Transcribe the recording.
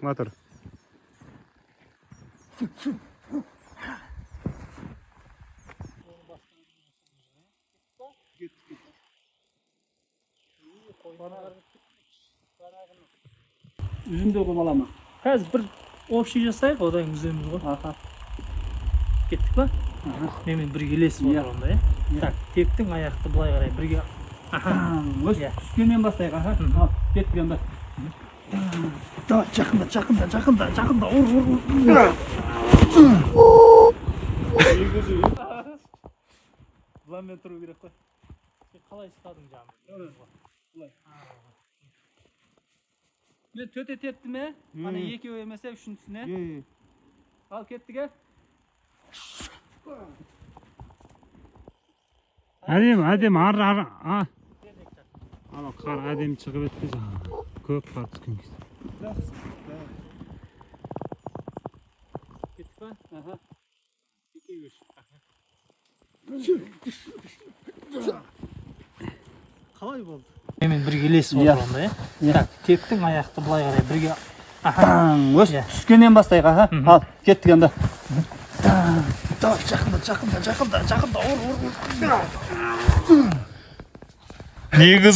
Motor. Üzümde kovalama. Hozir bir общий жасайық, одан үземіз ғой. Aha. Кеттік па? Мен бір елесіп отырғанда, иә. Так, тектің аяқты былай қарай бірге. Өз түскеннен бастайық, аха. Ал, кеттік енді. Давай, жақында. Ур. Бұлармен тұру керек қой. Қалай ұстадың жаңағы? Мен төте тептім, ана екеу емесе үшіншісіне. Ал, кеттік, Әдем ар. Ана қар әдем шығып етті жаңағы. Көп қар түскен кез. Кеттік па? Аха. Қалай болды? Мен бірге елесіп отырғанда, иә. Так, тектің аяқты былай қарай бірге. Өз түскеннен бастайық, аха. Ал, кеттік енді. Давай, жақында. Ур. Негіз